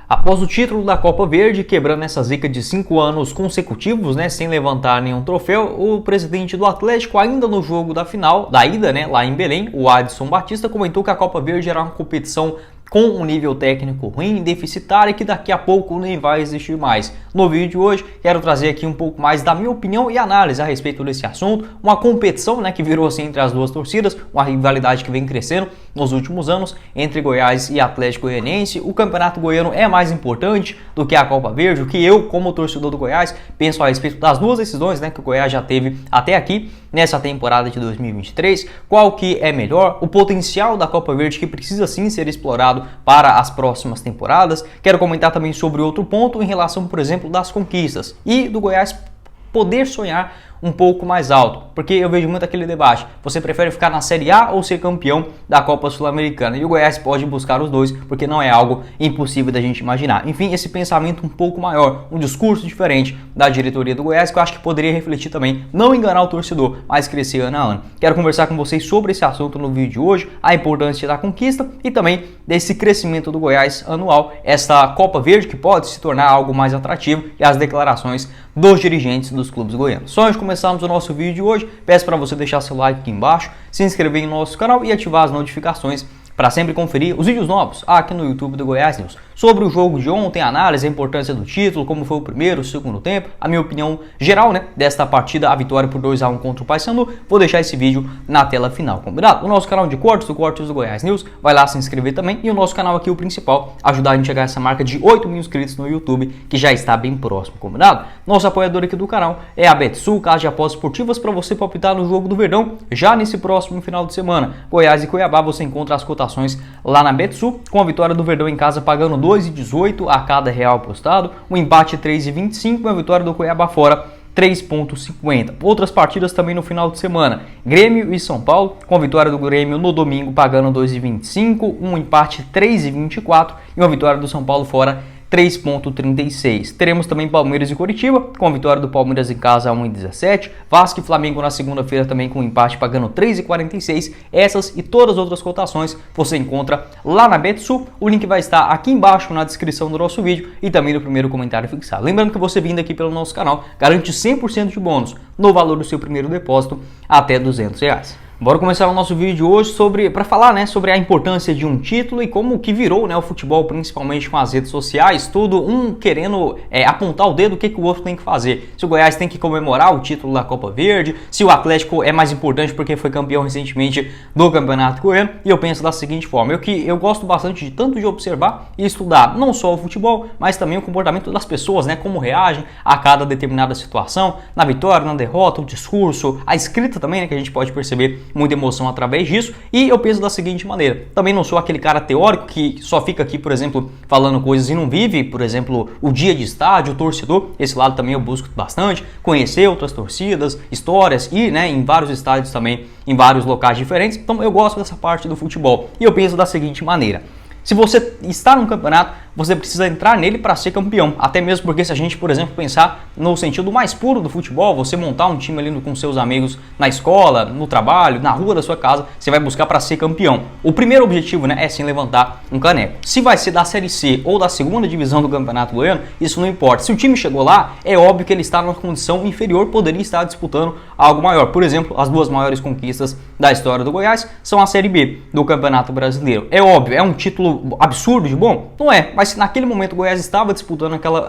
Após o título da Copa Verde, quebrando essa zica de 5 anos consecutivos, sem levantar nenhum troféu, o presidente do Atlético, ainda no jogo da final, da ida, lá em Belém, o Adson Batista, comentou que a Copa Verde era uma competição com um nível técnico ruim, deficitário e que daqui a pouco nem vai existir mais. No vídeo de hoje, quero trazer aqui um pouco mais da minha opinião e análise a respeito desse assunto, uma competição que virou assim entre as duas torcidas, uma rivalidade que vem crescendo nos últimos anos entre Goiás e Atlético Goianiense. O Campeonato Goiano é mais importante do que a Copa Verde, o que eu, como torcedor do Goiás, penso a respeito das duas decisões que o Goiás já teve até aqui nessa temporada de 2023, qual que é melhor, o potencial da Copa Verde que precisa sim ser explorado para as próximas temporadas. Quero comentar também sobre outro ponto em relação, por exemplo, das conquistas e do Goiás poder sonhar um pouco mais alto, porque eu vejo muito aquele debate, você prefere ficar na Série A ou ser campeão da Copa Sul-Americana? E o Goiás pode buscar os dois, porque não é algo impossível da gente imaginar. Enfim, esse pensamento um pouco maior, um discurso diferente da diretoria do Goiás, que eu acho que poderia refletir também, não enganar o torcedor, mas crescer ano a ano. Quero conversar com vocês sobre esse assunto no vídeo de hoje, a importância da conquista e também desse crescimento do Goiás anual, essa Copa Verde que pode se tornar algo mais atrativo e as declarações dos dirigentes dos clubes goianos. Só antes de começarmos o nosso vídeo de hoje, peço para você deixar seu like aqui embaixo, se inscrever em nosso canal e ativar as notificações para sempre conferir os vídeos novos aqui no YouTube do Goiás News. Sobre o jogo de ontem, a análise, a importância do título, como foi o primeiro, o segundo tempo, a minha opinião geral desta partida, a vitória por 2-1 contra o Paysandu, vou deixar esse vídeo na tela final, combinado? O nosso canal de cortes, o Cortes do Goiás News, vai lá se inscrever também, e o nosso canal aqui, o principal, ajudar a gente a chegar a essa marca de 8 mil inscritos no YouTube, que já está bem próximo, combinado? Nosso apoiador aqui do canal é a Betsul, casa de apostas esportivas para você palpitar no jogo do Verdão, já nesse próximo final de semana. Goiás e Cuiabá, você encontra as cotações lá na Betsul, com a vitória do Verdão em casa pagando 2,18 a cada real apostado, um empate 3,25 e a vitória do Cuiabá fora 3,50. Outras partidas também no final de semana, Grêmio e São Paulo, com a vitória do Grêmio no domingo pagando 2,25, um empate 3,24 e uma vitória do São Paulo fora 3,36. Teremos também Palmeiras e Coritiba, com a vitória do Palmeiras em casa 1,17. Vasco e Flamengo na segunda-feira também com um empate pagando 3,46. Essas e todas as outras cotações você encontra lá na Betsul. O link vai estar aqui embaixo na descrição do nosso vídeo e também no primeiro comentário fixado. Lembrando que você vindo aqui pelo nosso canal garante 100% de bônus no valor do seu primeiro depósito até R$200. Bora começar o nosso vídeo de hoje para falar sobre a importância de um título e como que virou o futebol, principalmente com as redes sociais, tudo um querendo apontar o dedo o que o outro tem que fazer. Se o Goiás tem que comemorar o título da Copa Verde, se o Atlético é mais importante porque foi campeão recentemente do Campeonato Goiano, e eu penso da seguinte forma, eu gosto bastante de tanto de observar e estudar não só o futebol, mas também o comportamento das pessoas, como reagem a cada determinada situação, na vitória, na derrota, o discurso, a escrita também, que a gente pode perceber muita emoção através disso, e eu penso da seguinte maneira, também não sou aquele cara teórico que só fica aqui, por exemplo, falando coisas e não vive, por exemplo, o dia de estádio, o torcedor, esse lado também eu busco bastante, conhecer outras torcidas, histórias e em vários estádios também, em vários locais diferentes, então eu gosto dessa parte do futebol, e eu penso da seguinte maneira, se você está num campeonato, você precisa entrar nele para ser campeão. Até mesmo porque se a gente, por exemplo, pensar no sentido mais puro do futebol, você montar um time ali com seus amigos na escola, no trabalho, na rua da sua casa, você vai buscar para ser campeão. O primeiro objetivo é sim levantar um caneco. Se vai ser da Série C ou da segunda divisão do Campeonato Goiano, isso não importa. Se o time chegou lá, é óbvio que ele está numa condição inferior, poderia estar disputando algo maior. Por exemplo, as duas maiores conquistas da história do Goiás são a Série B do Campeonato Brasileiro. É óbvio, é um título absurdo de bom? Não é, mas se naquele momento o Goiás estava disputando aquela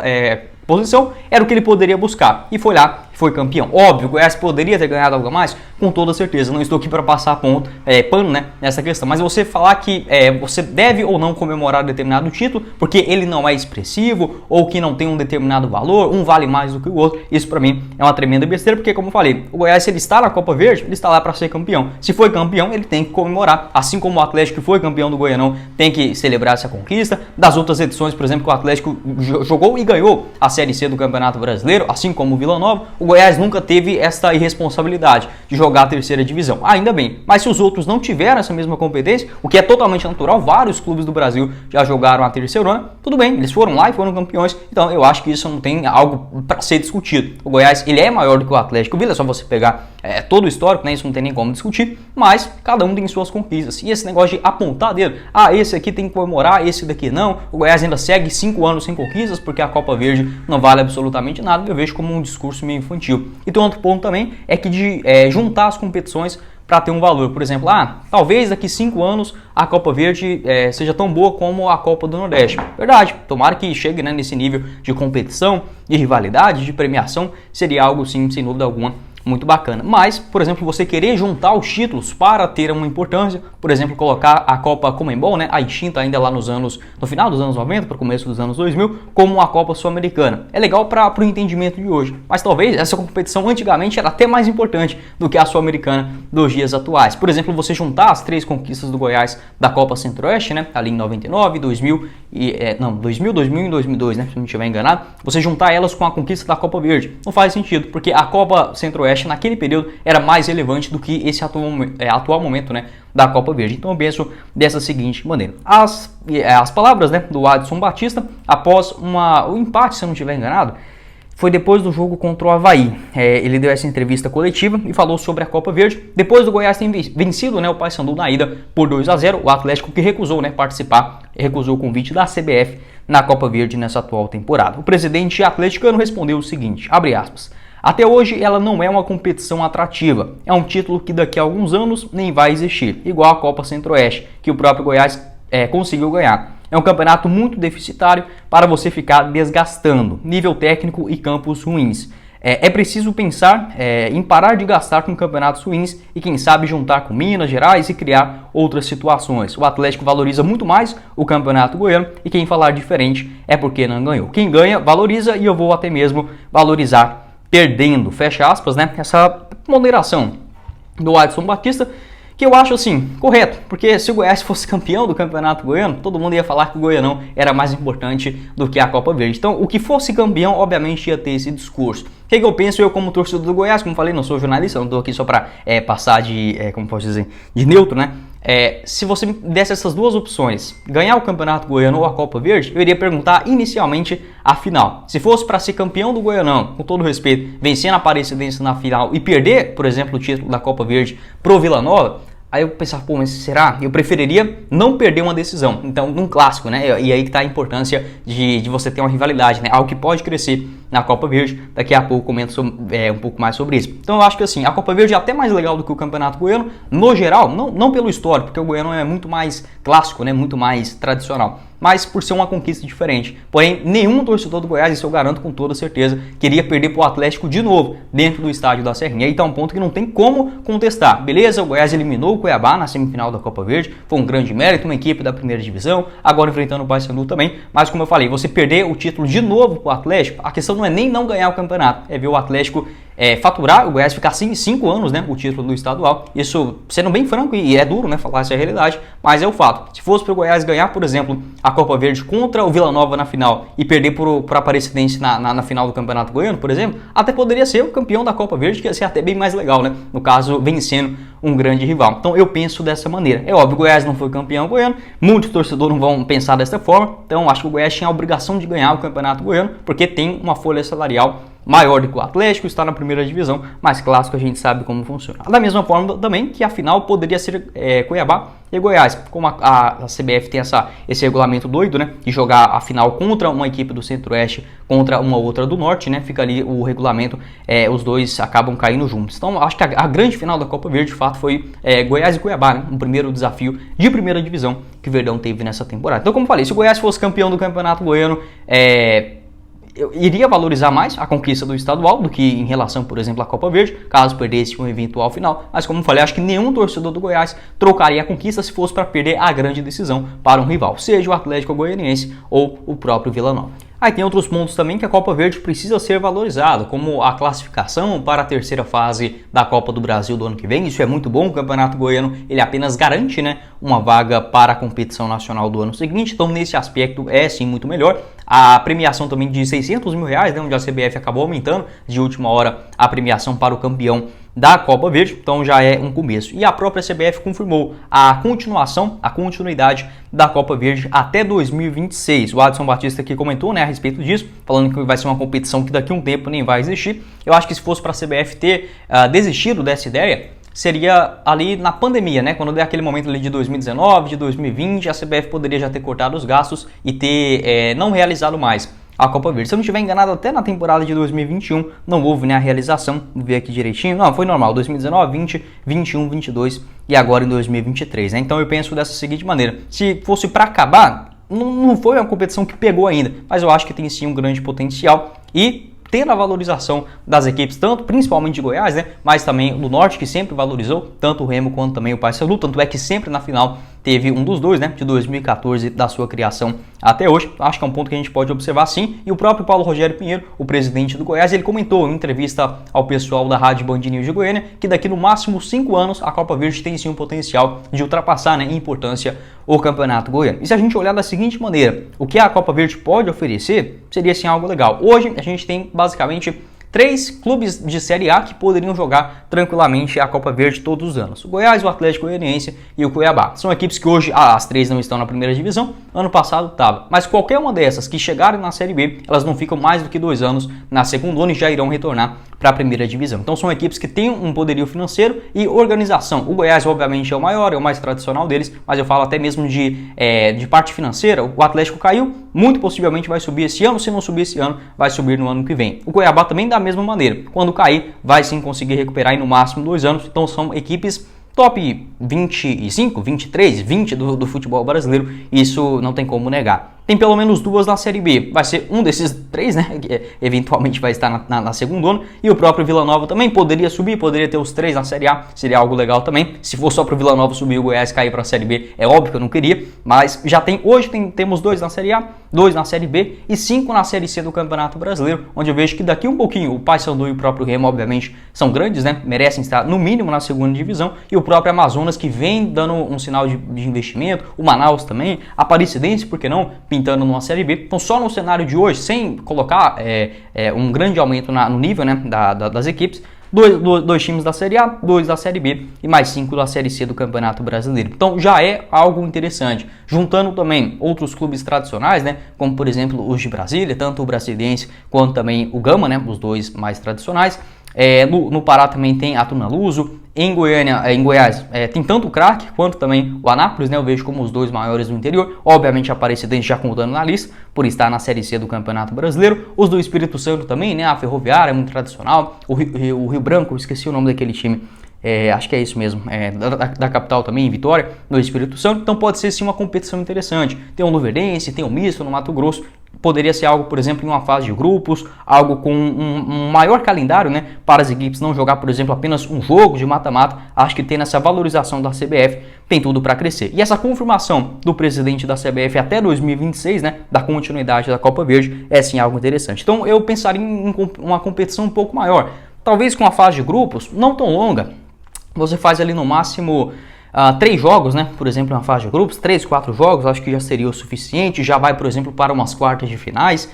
posição, era o que ele poderia buscar, e foi lá, foi campeão. Óbvio, o Goiás poderia ter ganhado algo a mais, com toda certeza, não estou aqui para passar pano nessa questão, mas você falar que você deve ou não comemorar determinado título, porque ele não é expressivo, ou que não tem um determinado valor, um vale mais do que o outro, isso para mim é uma tremenda besteira, porque como eu falei, o Goiás, se ele está na Copa Verde, ele está lá para ser campeão. Se foi campeão, ele tem que comemorar, assim como o Atlético que foi campeão do Goianão tem que celebrar essa conquista. Das outras edições, por exemplo, que o Atlético jogou e ganhou a Série C do Campeonato Brasileiro, assim como o Vila Nova, o Goiás nunca teve esta irresponsabilidade de jogar a terceira divisão. Ainda bem, mas se os outros não tiveram essa mesma competência, o que é totalmente natural, vários clubes do Brasil já jogaram a terceirona, tudo bem, eles foram lá e foram campeões, então eu acho que isso não tem algo para ser discutido. O Goiás, ele é maior do que o Atlético, o Vila é só você pegar todo o histórico, né, isso não tem nem como discutir, mas cada um tem suas conquistas, e esse negócio de apontar dedo, esse aqui tem que comemorar, esse daqui não, o Goiás ainda segue 5 anos sem conquistas, porque a Copa Verde não vale absolutamente nada, eu vejo como um discurso meio infantil. E tem outro ponto também, é que de juntar as competições para ter um valor. Por exemplo, talvez daqui 5 anos a Copa Verde seja tão boa como a Copa do Nordeste. Verdade, tomara que chegue, né, nesse nível de competição, de rivalidade, de premiação, seria algo sim, sem dúvida alguma, muito bacana. Mas, por exemplo, você querer juntar os títulos para ter uma importância, por exemplo, colocar a Copa Conmebol, né, a extinta ainda lá no final dos anos 90, para o começo dos anos 2000, como uma Copa Sul-Americana. É legal para o entendimento de hoje, mas talvez essa competição antigamente era até mais importante do que a Sul-Americana dos dias atuais. Por exemplo, você juntar as 3 conquistas do Goiás da Copa Centro-Oeste, né, ali em 99, 2000 2000 e 2002, né, se não estiver enganado, você juntar elas com a conquista da Copa Verde. Não faz sentido, porque a Copa Centro-Oeste naquele período era mais relevante do que esse atual momento, né, da Copa Verde. Então eu penso dessa seguinte maneira. As palavras, né, do Adson Batista após o empate, se eu não estiver enganado, foi depois do jogo contra o Avaí. Ele deu essa entrevista coletiva e falou sobre a Copa Verde. Depois do Goiás ter vencido, né, o Paysandu na ida por 2-0, o Atlético que recusou, né, participar, recusou o convite da CBF na Copa Verde nessa atual temporada. O presidente atleticano respondeu o seguinte, abre aspas, até hoje ela não é uma competição atrativa, é um título que daqui a alguns anos nem vai existir, igual a Copa Centro-Oeste, que o próprio Goiás conseguiu ganhar. É um campeonato muito deficitário para você ficar desgastando, nível técnico e campos ruins. É preciso pensar em parar de gastar com campeonatos ruins e quem sabe juntar com Minas Gerais e criar outras situações. O Atlético valoriza muito mais o campeonato goiano e quem falar diferente é porque não ganhou. Quem ganha valoriza e eu vou até mesmo valorizar perdendo, fecha aspas, né? Essa moderação do Adson Batista, que eu acho assim, correto, porque se o Goiás fosse campeão do Campeonato Goiano, todo mundo ia falar que o Goianão era mais importante do que a Copa Verde. Então, o que fosse campeão, obviamente, ia ter esse discurso. O que eu penso, eu como torcedor do Goiás, como falei, não sou jornalista, não estou aqui só para passar como posso dizer, de neutro, né? Se você me desse essas duas opções, ganhar o Campeonato Goiano ou a Copa Verde, eu iria perguntar inicialmente a final. Se fosse para ser campeão do Goianão, com todo respeito, vencer na Aparecidense na final e perder, por exemplo, o título da Copa Verde pro Vila Nova, aí eu pensava, mas será? Eu preferiria não perder uma decisão, então num clássico, né? E aí que tá a importância de você ter uma rivalidade, né? Algo que pode crescer na Copa Verde, daqui a pouco eu comento um pouco mais sobre isso. Então eu acho que assim, a Copa Verde é até mais legal do que o Campeonato Goiano, no geral, não pelo histórico, porque o Goiano é muito mais clássico, né? Muito mais tradicional, mas por ser uma conquista diferente. Porém, nenhum torcedor do Goiás, isso eu garanto com toda certeza, queria perder pro Atlético de novo, dentro do estádio da Serrinha. Aí tá um ponto que não tem como contestar. Beleza, o Goiás eliminou o Cuiabá na semifinal da Copa Verde, foi um grande mérito, uma equipe da primeira divisão, agora enfrentando o Paysandu também, mas como eu falei, você perder o título de novo pro Atlético, a questão não é nem não ganhar o campeonato, é ver o Atlético faturar, o Goiás ficar assim 5 anos, né, o título do estadual. Isso, sendo bem franco, e é duro, né, falar essa realidade, mas é o fato. Se fosse para o Goiás ganhar, por exemplo, a Copa Verde contra o Vila Nova na final e perder para a Aparecidense na final do Campeonato Goiano, por exemplo, até poderia ser o campeão da Copa Verde, que ia ser até bem mais legal, né, no caso, vencendo um grande rival. Então eu penso dessa maneira. É óbvio, o Goiás não foi campeão goiano, muitos torcedores não vão pensar dessa forma, então acho que o Goiás tinha a obrigação de ganhar o Campeonato Goiano, porque tem uma folha salarial maior do que o Atlético, está na primeira divisão, mas clássico a gente sabe como funciona. Da mesma forma também que a final poderia ser Cuiabá e Goiás, como a CBF tem esse regulamento doido, né, de jogar a final contra uma equipe do Centro-Oeste, contra uma outra do Norte, né, fica ali o regulamento, os dois acabam caindo juntos. Então acho que a grande final da Copa Verde, de fato, foi Goiás e Cuiabá, né, um primeiro desafio de primeira divisão que o Verdão teve nessa temporada. Então, como falei, se o Goiás fosse campeão do Campeonato Goiano, eu iria valorizar mais a conquista do estadual do que em relação, por exemplo, à Copa Verde, caso perdesse um eventual final. Mas como falei, acho que nenhum torcedor do Goiás trocaria a conquista se fosse para perder a grande decisão para um rival, seja o Atlético Goianiense ou o próprio Vila Nova. Aí tem outros pontos também que a Copa Verde precisa ser valorizada, como a classificação para a terceira fase da Copa do Brasil do ano que vem. Isso é muito bom, o Campeonato Goiano ele apenas garante, né, uma vaga para a competição nacional do ano seguinte, então nesse aspecto é sim muito melhor. A premiação também de R$600 mil, né, onde a CBF acabou aumentando de última hora a premiação para o campeão da Copa Verde, então já é um começo. E a própria CBF confirmou a continuidade da Copa Verde até 2026. O Adson Batista aqui comentou, né, a respeito disso, falando que vai ser uma competição que daqui a um tempo nem vai existir. Eu acho que se fosse para a CBF ter desistido dessa ideia, seria ali na pandemia, né? Quando der aquele momento ali de 2019, de 2020, a CBF poderia já ter cortado os gastos e ter não realizado mais a Copa Verde. Se eu não estiver enganado, até na temporada de 2021 não houve, né, a realização. Vou ver aqui direitinho. Não, foi normal. 2019, 20, 21, 22 e agora em 2023, né? Então eu penso dessa seguinte maneira. Se fosse para acabar, não foi uma competição que pegou ainda, mas eu acho que tem sim um grande potencial e tendo a valorização das equipes, tanto principalmente de Goiás, né, mas também do Norte, que sempre valorizou, tanto o Remo quanto também o Paysandu, tanto é que sempre na final teve um dos dois, né, de 2014 da sua criação até hoje. Acho que é um ponto que a gente pode observar sim, e o próprio Paulo Rogério Pinheiro, o presidente do Goiás, ele comentou em entrevista ao pessoal da Rádio Band News de Goiânia que daqui no máximo 5 anos a Copa Verde tem sim um potencial de ultrapassar, né, em importância o Campeonato Goiano. E se a gente olhar da seguinte maneira, o que a Copa Verde pode oferecer seria sim algo legal. Hoje a gente tem basicamente 3 clubes de Série A que poderiam jogar tranquilamente a Copa Verde todos os anos. O Goiás, o Atlético Goianiense e o Cuiabá. São equipes que hoje, as 3 não estão na primeira divisão, ano passado estava. Mas qualquer uma dessas que chegarem na Série B, elas não ficam mais do que 2 anos na segunda ano e já irão retornar para a primeira divisão. Então são equipes que têm um poderio financeiro e organização. O Goiás, obviamente, é o maior, é o mais tradicional deles, mas eu falo até mesmo de parte financeira. O Atlético caiu, muito possivelmente vai subir esse ano, se não subir esse ano, vai subir no ano que vem. O Cuiabá também da mesma maneira. Quando cair, vai sim conseguir recuperar em no máximo 2 anos. Então são equipes top 25, 23, 20 do futebol brasileiro. Isso não tem como negar. Tem pelo menos 2 na Série B. Vai ser um desses 3, né? Que eventualmente vai estar na segunda ano. E o próprio Vila Nova também poderia subir, poderia ter os 3 na Série A. Seria algo legal também. Se for só para o Vila Nova subir e o Goiás cair para a Série B, é óbvio que eu não queria. Mas já tem, hoje temos 2 na Série A, 2 na Série B e 5 na Série C do Campeonato Brasileiro. Onde eu vejo que daqui um pouquinho o Paysandu e o próprio Remo, obviamente, são grandes, né? Merecem estar no mínimo na segunda divisão. E o próprio Amazonas, que vem dando um sinal de investimento. O Manaus também. A Aparecidense, por que não? Pintando numa Série B. Então só no cenário de hoje, sem colocar um grande aumento no nível, né, das equipes, 2 times da Série A, 2 da Série B e mais 5 da Série C do Campeonato Brasileiro. Então já é algo interessante. Juntando também outros clubes tradicionais, né, como por exemplo os de Brasília, tanto o Brasiliense quanto também o Gama, né, os 2 mais tradicionais. No Pará também tem a Tunaluso. Em Goiás, tem tanto o Crack quanto também o Anápolis, né? Eu vejo como os 2 maiores do interior. Obviamente a Aparecidense já contando na lista, por estar na Série C do Campeonato Brasileiro. Os do Espírito Santo também, né? A Ferroviária é muito tradicional. O Rio Branco, eu esqueci o nome daquele time. Acho que é isso mesmo, da capital também, em Vitória, no Espírito Santo. Então pode ser sim uma competição interessante. Tem o Luverdense, tem o Misto no Mato Grosso. Poderia ser algo, por exemplo, em uma fase de grupos, algo com um maior calendário, né, para as equipes não jogar, por exemplo, apenas um jogo de mata-mata. Acho que tendo essa valorização da CBF, tem tudo para crescer. E essa confirmação do presidente da CBF até 2026, né, da continuidade da Copa Verde, é sim algo interessante. Então eu pensaria em uma competição um pouco maior, talvez com a fase de grupos, não tão longa. Você faz ali no máximo 3 jogos, né? Por exemplo, uma fase de grupos, 3, 4 jogos, acho que já seria o suficiente. Já vai, por exemplo, para umas quartas de finais.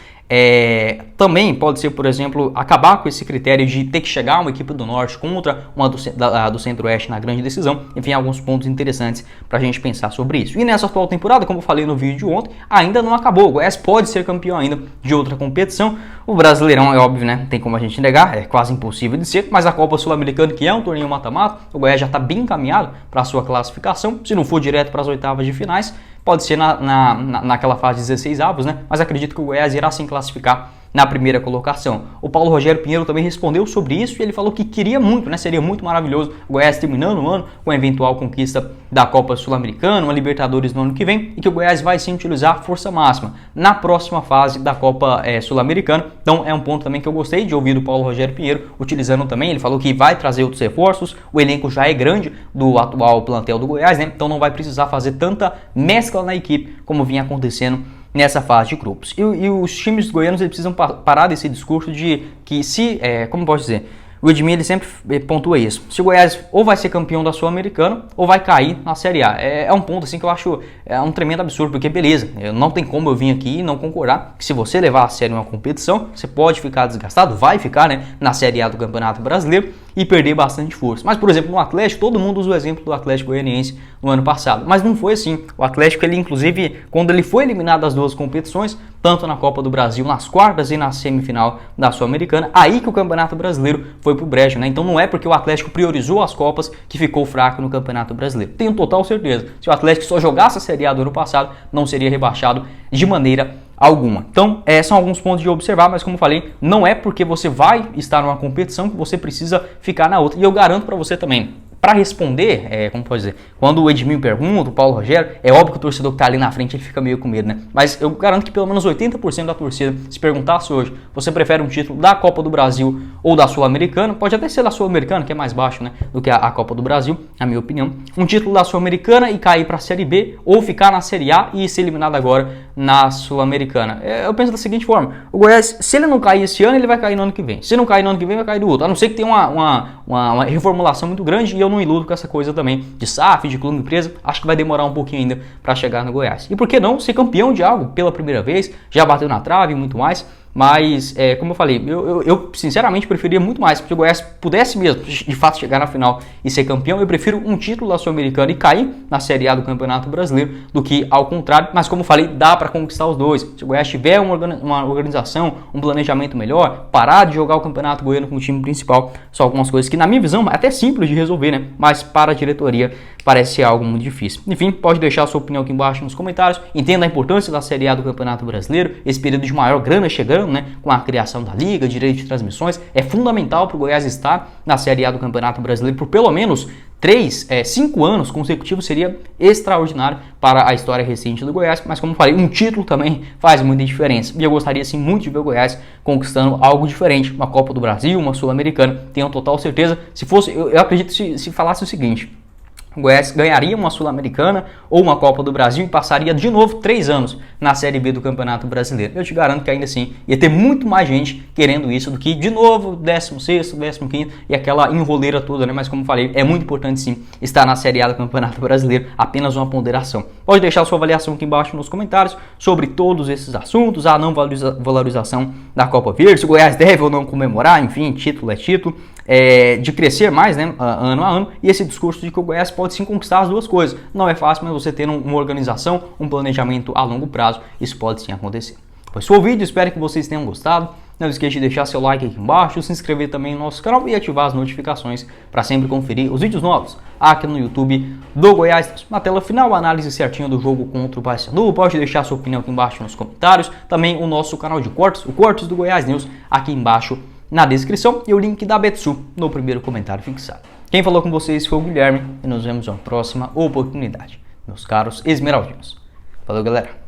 Também pode ser, por exemplo, acabar com esse critério de ter que chegar uma equipe do Norte contra uma do Centro-Oeste na grande decisão. Enfim, alguns pontos interessantes para a gente pensar sobre isso. E nessa atual temporada, como eu falei no vídeo de ontem, ainda não acabou. O Goiás pode ser campeão ainda de outra competição. O Brasileirão é óbvio, né? Não tem como a gente negar, é quase impossível de ser. Mas a Copa Sul-Americana, que é um torneio mata-mata, o Goiás já está bem encaminhado para a sua classificação. Se não for direto para as oitavas de finais, pode ser naquela fase de 16 avos, né? Mas acredito que o Goiás irá sim classificar na primeira colocação. O Paulo Rogério Pinheiro também respondeu sobre isso e ele falou que queria muito, né? Seria muito maravilhoso o Goiás terminando o ano com a eventual conquista da Copa Sul-Americana, uma Libertadores no ano que vem, e que o Goiás vai sim utilizar a força máxima na próxima fase da Copa Sul-Americana. Então é um ponto também que eu gostei de ouvir do Paulo Rogério Pinheiro utilizando também. Ele falou que vai trazer outros reforços, o elenco já é grande do atual plantel do Goiás, né? Então não vai precisar fazer tanta mescla na equipe como vinha acontecendo nessa fase de grupos. E os times goianos eles precisam parar desse discurso de que como posso dizer, o Edmir ele sempre pontua isso. Se o Goiás ou vai ser campeão da Sul-Americana ou vai cair na Série A. É um ponto assim que eu acho um tremendo absurdo, porque beleza, não tem como eu vir aqui e não concordar que se você levar a sério uma competição, você pode ficar desgastado, vai ficar, né, na Série A do Campeonato Brasileiro e perder bastante força. Mas, por exemplo, no Atlético, todo mundo usa o exemplo do Atlético Goianiense no ano passado, mas não foi assim. O Atlético, ele inclusive, quando ele foi eliminado das duas competições, tanto na Copa do Brasil, nas quartas e na semifinal da Sul-Americana, aí que o Campeonato Brasileiro foi pro brejo, né? Então não é porque o Atlético priorizou as Copas que ficou fraco no Campeonato Brasileiro. Tenho total certeza. Se o Atlético só jogasse a Série A do ano passado, não seria rebaixado de maneira alguma. Então, são alguns pontos de observar, mas como falei, não é porque você vai estar numa competição que você precisa ficar na outra. E eu garanto para você também, para responder, como pode dizer, quando o Edmil pergunta, o Paulo Rogério, é óbvio que o torcedor que tá ali na frente ele fica meio com medo, né? Mas eu garanto que pelo menos 80% da torcida, se perguntasse hoje, você prefere um título da Copa do Brasil ou da Sul-Americana, pode até ser da Sul-Americana, que é mais baixo, né, do que a Copa do Brasil, na minha opinião, um título da Sul-Americana e cair para a Série B, ou ficar na Série A e ser eliminado agora na Sul-Americana. Eu penso da seguinte forma, o Goiás, se ele não cair esse ano, ele vai cair no ano que vem. Se não cair no ano que vem, vai cair do outro. A não ser que tenha uma reformulação muito grande, e eu não iludo com essa coisa também de SAF, de clube empresa, acho que vai demorar um pouquinho ainda para chegar no Goiás. E por que não ser campeão de algo pela primeira vez, já bateu na trave e muito mais, mas como eu falei, eu sinceramente preferia muito mais, porque o Goiás pudesse mesmo de fato chegar na final e ser campeão, eu prefiro um título da Sul-Americana e cair na Série A do Campeonato Brasileiro do que ao contrário, mas como eu falei, dá para conquistar os dois. Se o Goiás tiver uma organização, um planejamento melhor, parar de jogar o Campeonato Goiano com o time principal, são algumas coisas que na minha visão é até simples de resolver, né? Mas para a diretoria parece ser algo muito difícil. Enfim, pode deixar a sua opinião aqui embaixo nos comentários, entenda a importância da Série A do Campeonato Brasileiro, esse período de maior grana chegando, né, com a criação da Liga, direito de transmissões, é fundamental para o Goiás estar na Série A do Campeonato Brasileiro por pelo menos 5 anos consecutivos, seria extraordinário para a história recente do Goiás, mas como falei, um título também faz muita diferença, e eu gostaria sim muito de ver o Goiás conquistando algo diferente, uma Copa do Brasil, uma Sul-Americana, tenho total certeza. Se fosse, eu acredito se falasse o seguinte, o Goiás ganharia uma Sul-Americana ou uma Copa do Brasil e passaria de novo 3 anos na Série B do Campeonato Brasileiro. Eu te garanto que ainda assim ia ter muito mais gente querendo isso do que de novo 16º, 15º e aquela enroleira toda, né? Mas como falei, é muito importante sim estar na Série A do Campeonato Brasileiro, apenas uma ponderação. Pode deixar sua avaliação aqui embaixo nos comentários sobre todos esses assuntos, a não valorização da Copa Verde, se o Goiás deve ou não comemorar, enfim, título é título. De crescer mais, né, ano a ano, e esse discurso de que o Goiás pode sim conquistar as duas coisas. Não é fácil, mas você tendo uma organização, um planejamento a longo prazo, isso pode sim acontecer. Foi o vídeo, espero que vocês tenham gostado. Não esqueça de deixar seu like aqui embaixo, se inscrever também no nosso canal e ativar as notificações para sempre conferir os vídeos novos aqui no YouTube do Goiás. Na tela final, a análise certinha do jogo contra o Paysandu. Pode deixar sua opinião aqui embaixo nos comentários. Também o nosso canal de cortes, o Cortes do Goiás News, aqui embaixo na descrição, e o link da Betsu no primeiro comentário fixado. Quem falou com vocês foi o Guilherme e nos vemos em uma próxima oportunidade, meus caros esmeraldinos. Valeu, galera!